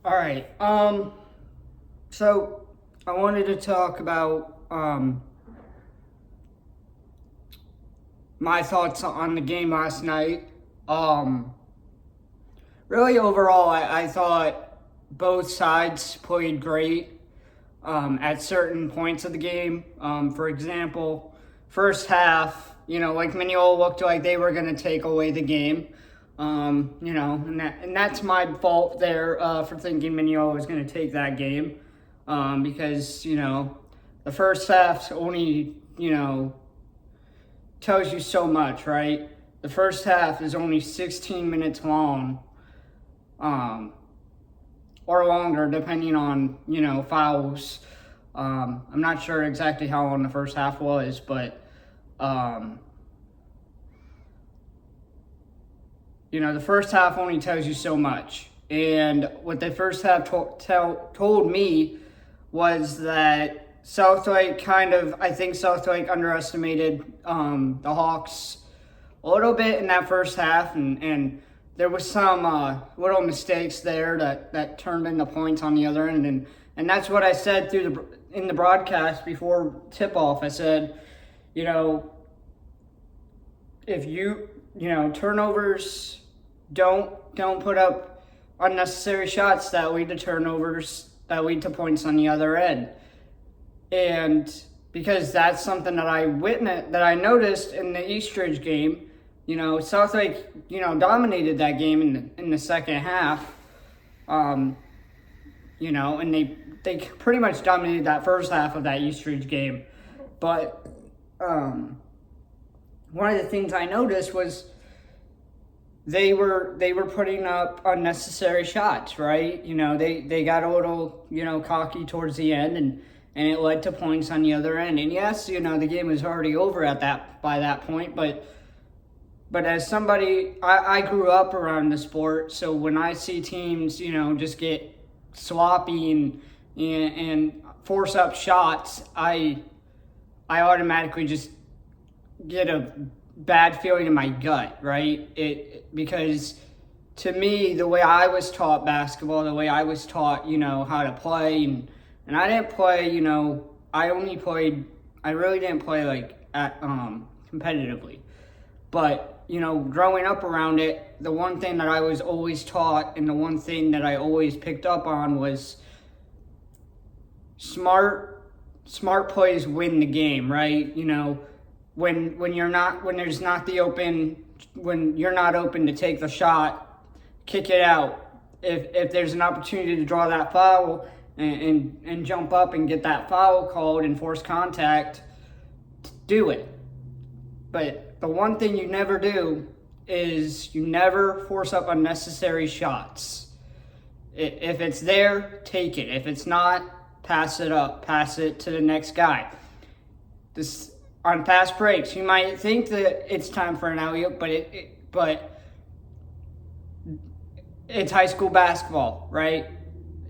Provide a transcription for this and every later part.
All right. So I wanted to talk about my thoughts on the game last night. Really, overall, I thought both sides played great at certain points of the game. For example, first half, like Minneola looked like they were going to take away the game. And that's my fault there for thinking Minneola was going to take that game because the first half only tells you so much, right? The first half is only 16 minutes long, or longer depending on fouls. I'm not sure exactly how long the first half was, but the first half only tells you so much. And what the first half told me was that I think Southlake underestimated the Hawks a little bit in that first half, and there was some little mistakes there that turned into points on the other end, and that's what I said in the broadcast before tip-off. I said, if turnovers don't put up unnecessary shots that lead to turnovers that lead to points on the other end. And because that's something that I noticed in the Eastridge game. Southlake, dominated that game in the second half. And they pretty much dominated that first half of that Eastridge game. But one of the things I noticed was they were putting up unnecessary shots, right? They got a little, cocky towards the end, and it led to points on the other end. And yes, the game was already over by that point, but as somebody, I grew up around the sport, so when I see teams, just get sloppy and force up shots, I automatically just get a bad feeling in my gut, right? Because to me, the way I was taught basketball, the way I was taught, how to play, and I didn't play, I really didn't play competitively, but growing up around it, the one thing that I was always taught and the one thing that I always picked up on was smart plays win the game, right? When you're not open to take the shot, kick it out. If there's an opportunity to draw that foul and jump up and get that foul called and force contact, do it. But the one thing you never do is you never force up unnecessary shots. If it's there, take it. If it's not, pass it up. Pass it to the next guy. On fast breaks, you might think that it's time for an alley-oop, but it's high school basketball, right?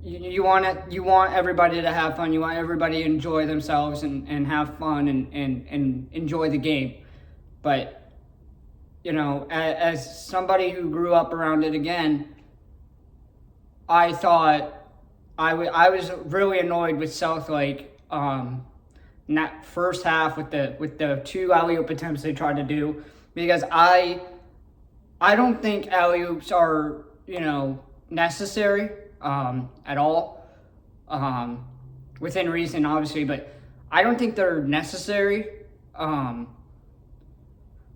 You want everybody to have fun. You want everybody to enjoy themselves and have fun and enjoy the game. But, as somebody who grew up around it again, I thought I was really annoyed with Southlake in that first half with the two alley-oop attempts they tried to do, because I don't think alley-oops are, necessary at all, within reason, obviously, but I don't think they're necessary.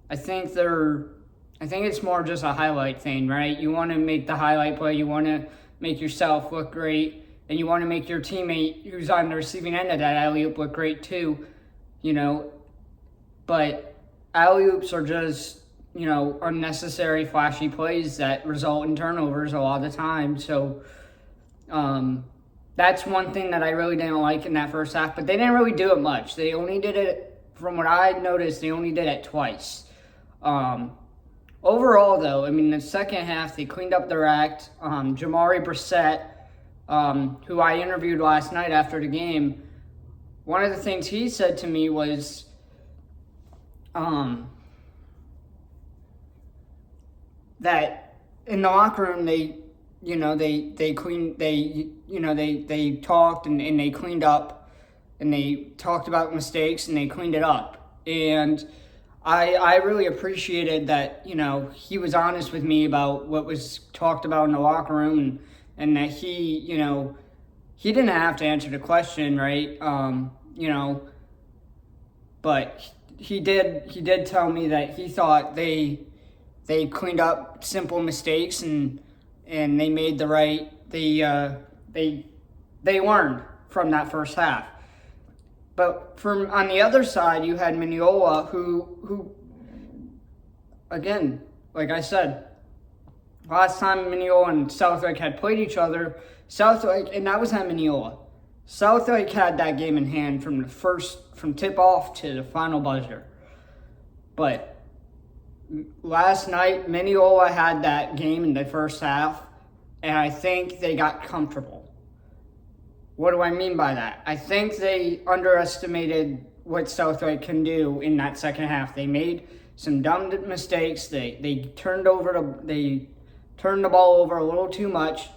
I think it's more just a highlight thing, right? You want to make the highlight play, you want to make yourself look great, and you want to make your teammate who's on the receiving end of that alley-oop look great too, But alley-oops are just, unnecessary flashy plays that result in turnovers a lot of the time. So that's one thing that I really didn't like in that first half, but they didn't really do it much. They only did it, from what I noticed, they only did it twice. Overall, though, the second half, they cleaned up their act. Jamari Brissett, who I interviewed last night after the game, one of the things he said to me was, that in the locker room, they they talked and they cleaned up, and they talked about mistakes and they cleaned it up. And I really appreciated that, he was honest with me about what was talked about in the locker room, and that he didn't have to answer the question, right? But he did tell me that he thought they cleaned up simple mistakes, and they made the right, they learned from that first half. But from on the other side, you had Minneola, who again, like I said, last time Minneola and Southlake had played each other, Southlake, and that was at Minneola. Southlake had that game in hand from tip-off to the final buzzer. But last night, Minneola had that game in the first half, and I think they got comfortable. What do I mean by that? I think they underestimated what Southlake can do in that second half. They made some dumb mistakes. They turned the ball over a little too much.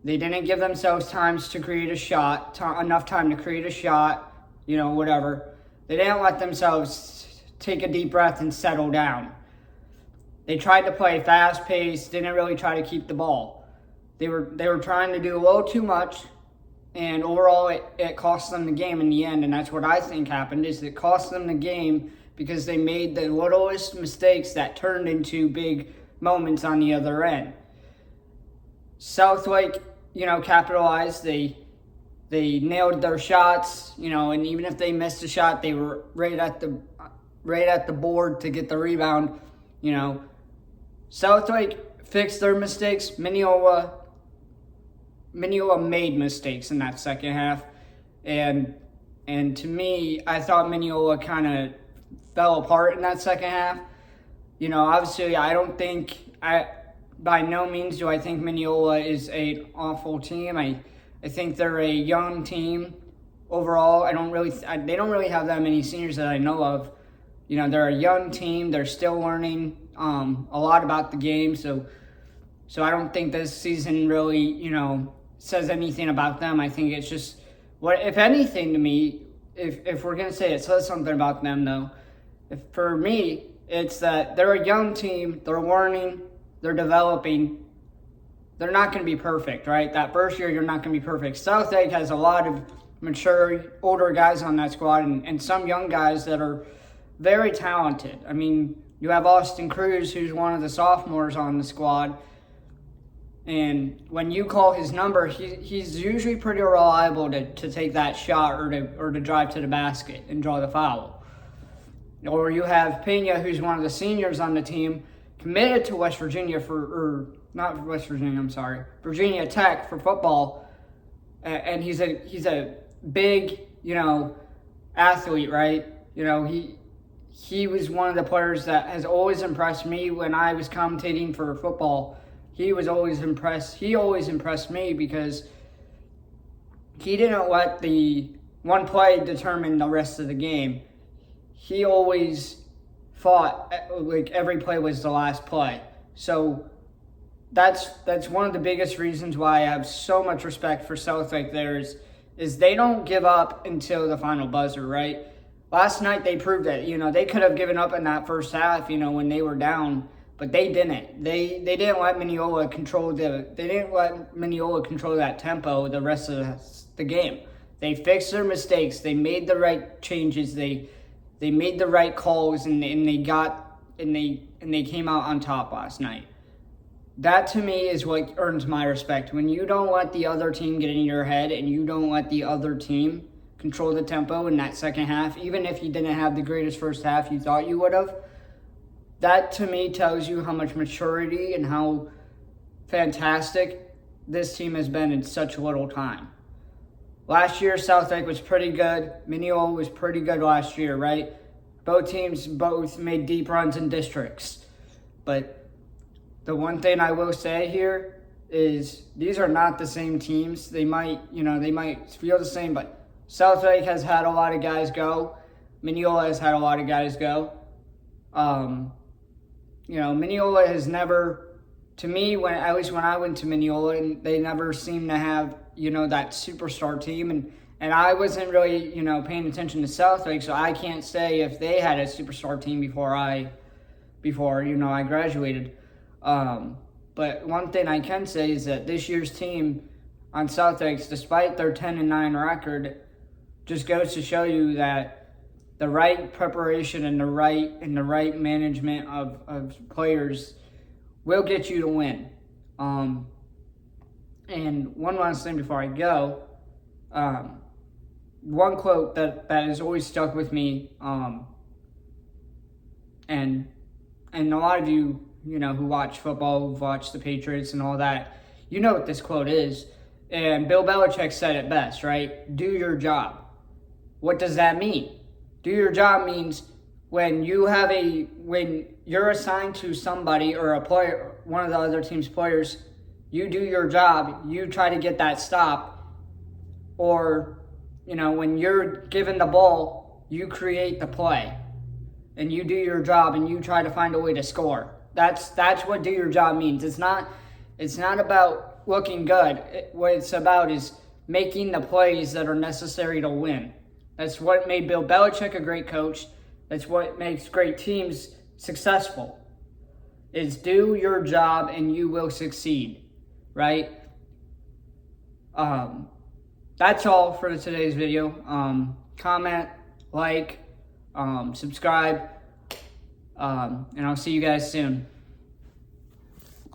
They didn't give themselves times to create a shot, enough time to create a shot, whatever. They didn't let themselves take a deep breath and settle down. They tried to play fast-paced, didn't really try to keep the ball. They were trying to do a little too much, and overall it cost them the game in the end, and that's what I think happened, is it cost them the game because they made the littlest mistakes that turned into big moments on the other end. Southlake, capitalized. They nailed their shots, and even if they missed a shot, they were right at the board to get the rebound. Southlake fixed their mistakes. Minneola made mistakes in that second half, and to me, I thought Minneola kind of fell apart in that second half. Obviously, by no means do I think Minneola is an awful team. I think they're a young team overall. They don't really have that many seniors that I know of. They're a young team. They're still learning a lot about the game. So I don't think this season really, says anything about them. I think it's just, if anything to me, if we're going to say it says something about them though, for me, it's that they're a young team. They're learning. They're developing. They're not going to be perfect, right? That first year, you're not going to be perfect. Southlake has a lot of mature, older guys on that squad, and some young guys that are very talented. I mean, you have Austin Cruz, who's one of the sophomores on the squad, and when you call his number, he's usually pretty reliable to take that shot or to drive to the basket and draw the foul. Or you have Pena, who's one of the seniors on the team, committed to Virginia Tech for football, and he's a big, athlete, right? He was one of the players that has always impressed me when I was commentating for football. He always impressed me because he didn't let the one play determine the rest of the game. He always fought like every play was the last play. So that's one of the biggest reasons why I have so much respect for Southlake there is they don't give up until the final buzzer, right? Last night they proved it. They could have given up in that first half, when they were down, but they didn't. They didn't let Minneola control that tempo the rest of the game. They fixed their mistakes. They made the right changes. They made the right calls, and they came out on top last night. That to me is what earns my respect. When you don't let the other team get in your head and you don't let the other team control the tempo in that second half, even if you didn't have the greatest first half you thought you would have, that to me tells you how much maturity and how fantastic this team has been in such little time. Last year, Southlake was pretty good. Minneola was pretty good last year, right? Both teams made deep runs in districts. But the one thing I will say here is these are not the same teams. They might feel the same, but Southlake has had a lot of guys go. Minneola has had a lot of guys go. Minneola has never to me, at least when I went to Minneola, and they never seemed to have, that superstar team. And I wasn't really, paying attention to Southlake, so I can't say if they had a superstar team before I graduated. But one thing I can say is that this year's team on Southlake, despite their 10-9 record, just goes to show you that the right preparation and the right management of players will get you to win. And one last thing before I go, one quote that has always stuck with me, and a lot of you, who watch football, who've watched the Patriots and all that, you know what this quote is. And Bill Belichick said it best, right? Do your job. What does that mean? Do your job means when you're assigned to somebody or a player, one of the other team's players, you do your job, you try to get that stop, or, when you're given the ball, you create the play, and you do your job, and you try to find a way to score. That's what do your job means. It's not about looking good. What it's about is making the plays that are necessary to win. That's what made Bill Belichick a great coach. That's what makes great teams successful. Is do your job and you will succeed, right? That's all for today's video. Comment, like, subscribe, and I'll see you guys soon.